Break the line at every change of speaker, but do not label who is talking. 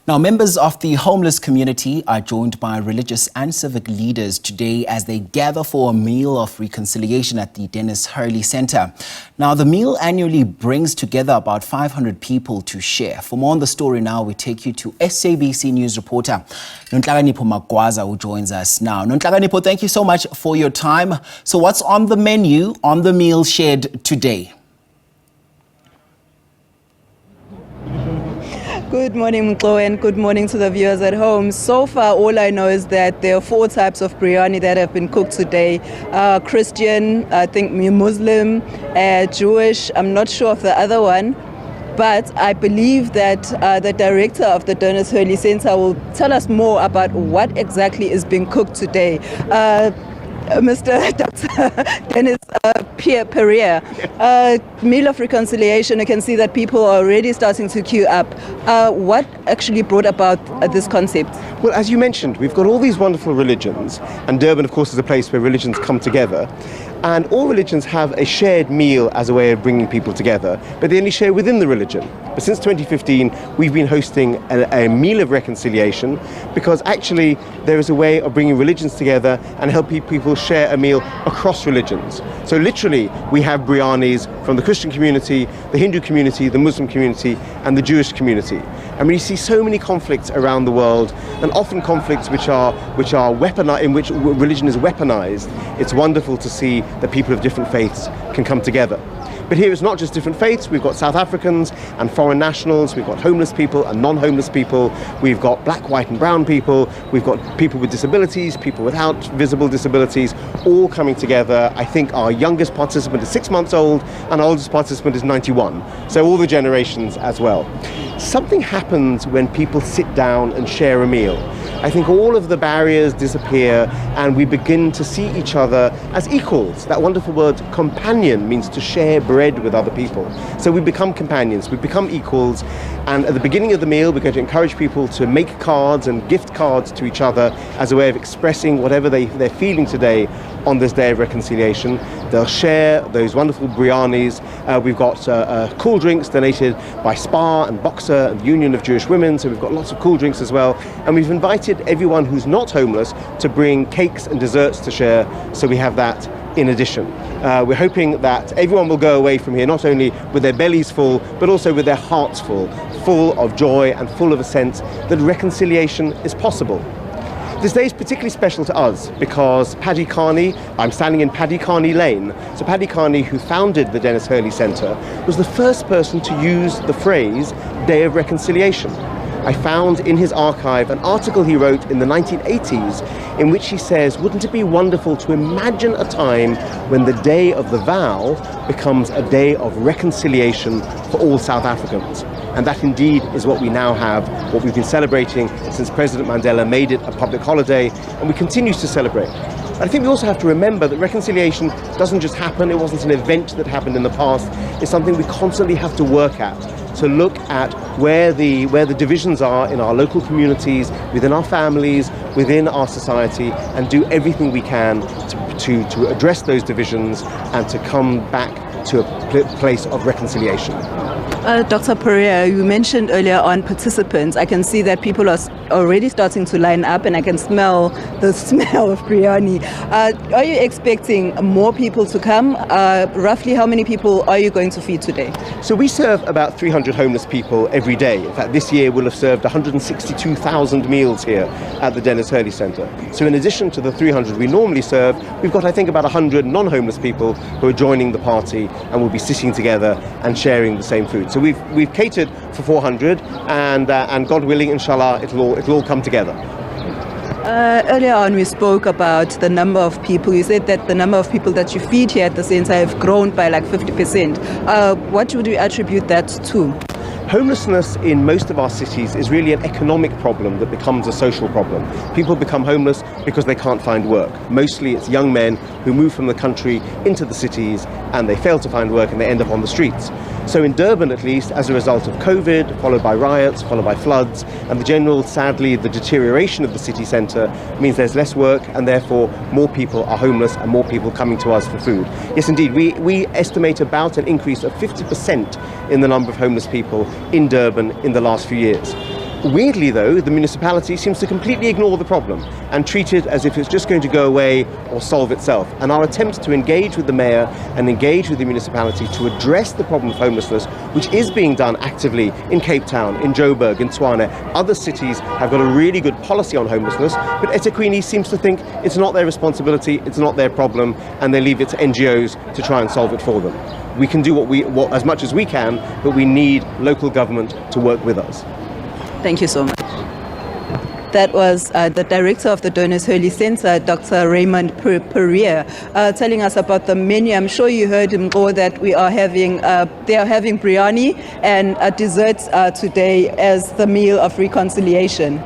Now, members of the homeless community are joined by religious and civic leaders today as they gather for a meal of reconciliation at the Denis Hurley Centre. Now, the meal annually brings together about 500 people to share. For more on the story now, we take you to SABC News reporter Nonhlakanipho Magwaza, who joins us now. Nonhlakanipho, thank you so much for your time. So what's on the menu on the meal shared today?
Good morning, Mklo, and good morning to the viewers at home. So far, all I know is that there are 4 types of biryani that have been cooked today. Christian, I think Muslim, Jewish, I'm not sure of the other one. But I believe that the director of the Denis Hurley Centre will tell us more about what exactly is being cooked today. Mr. Dr. Denis Pereira, meal of reconciliation, you can see that people are already starting to queue up. What actually brought about this concept?
Well, as you mentioned, we've got all these wonderful religions, and Durban, of course, is a place where religions come together. And all religions have a shared meal as a way of bringing people together, but they only share within the religion. But since 2015, we've been hosting a meal of reconciliation because actually there is a way of bringing religions together and helping people share a meal across religions. So literally, we have biryanis from the Christian community, the Hindu community, the Muslim community, and the Jewish community. And we see so many conflicts around the world, and often conflicts which are weaponized, in which religion is weaponized. It's wonderful to see that people of different faiths can come together. But here it's not just different faiths. We've got South Africans and foreign nationals. We've got homeless people and non-homeless people. We've got black, white and brown people. We've got people with disabilities, people without visible disabilities, all coming together. I think our youngest participant is 6 months old and our oldest participant is 91. So all the generations as well. Something happens when people sit down and share a meal. I think all of the barriers disappear and we begin to see each other as equals. That wonderful word companion means to share bread with other people. So we become companions, we become equals, and at the beginning of the meal we're going to encourage people to make cards and gift cards to each other as a way of expressing whatever they're feeling today on this day of reconciliation. They'll share those wonderful biryanis. We've got cool drinks donated by SPA and Boxer and the Union of Jewish Women, so we've got lots of cool drinks as well. And we've invited everyone who's not homeless to bring cakes and desserts to share, so we have that in addition. We're hoping that everyone will go away from here not only with their bellies full, but also with their hearts full of joy and full of a sense that reconciliation is possible. This day is particularly special to us because Paddy Carney, I'm standing in Paddy Carney Lane. So Paddy Carney, who founded the Denis Hurley Centre, was the first person to use the phrase Day of Reconciliation. I found in his archive an article he wrote in the 1980s in which he says, wouldn't it be wonderful to imagine a time when the day of the vow becomes a day of reconciliation for all South Africans? And that indeed is what we now have, what we've been celebrating since President Mandela made it a public holiday, and we continue to celebrate. I think we also have to remember that reconciliation doesn't just happen. It wasn't an event that happened in the past. It's something we constantly have to work at, to look at where the divisions are in our local communities, within our families, within our society, and do everything we can to address those divisions and to come back to a place of reconciliation.
Dr. Pereira, you mentioned earlier on participants. I can see that people are already starting to line up and I can smell the smell of biryani. Are you expecting more people to come? Roughly how many people are you going to feed today?
So we serve about 300 homeless people every day. In fact, this year we'll have served 162,000 meals here at the Denis Hurley Centre. So in addition to the 300 we normally serve, we've got I think about 100 non-homeless people who are joining the party and will be sitting together and sharing the same food. So we've catered for 400 and God willing, inshallah, it'll all come together.
Earlier on we spoke about the number of people. You said that the number of people that you feed here at the centre have grown by like 50%. What would you attribute that to?
Homelessness in most of our cities is really an economic problem that becomes a social problem. People become homeless because they can't find work. Mostly it's young men who move from the country into the cities and they fail to find work and they end up on the streets. So in Durban, at least, as a result of COVID, followed by riots, followed by floods, and the general, sadly, the deterioration of the city centre means there's less work and therefore more people are homeless and more people coming to us for food. Yes, indeed, we estimate about an increase of 50% in the number of homeless people in Durban in the last few years. Weirdly, though, the municipality seems to completely ignore the problem and treat it as if it's just going to go away or solve itself. And our attempts to engage with the mayor and engage with the municipality to address the problem of homelessness, which is being done actively in Cape Town, in Joburg, in Tshwane. Other cities have got a really good policy on homelessness, but eThekwini seems to think it's not their responsibility, it's not their problem, and they leave it to NGOs to try and solve it for them. We can do what as much as we can, but we need local government to work with us.
Thank you so much. That was the director of the Denis Hurley Centre, Dr. Raymond Pereira, telling us about the menu. I'm sure you heard him go that they are having biryani and desserts today as the meal of reconciliation.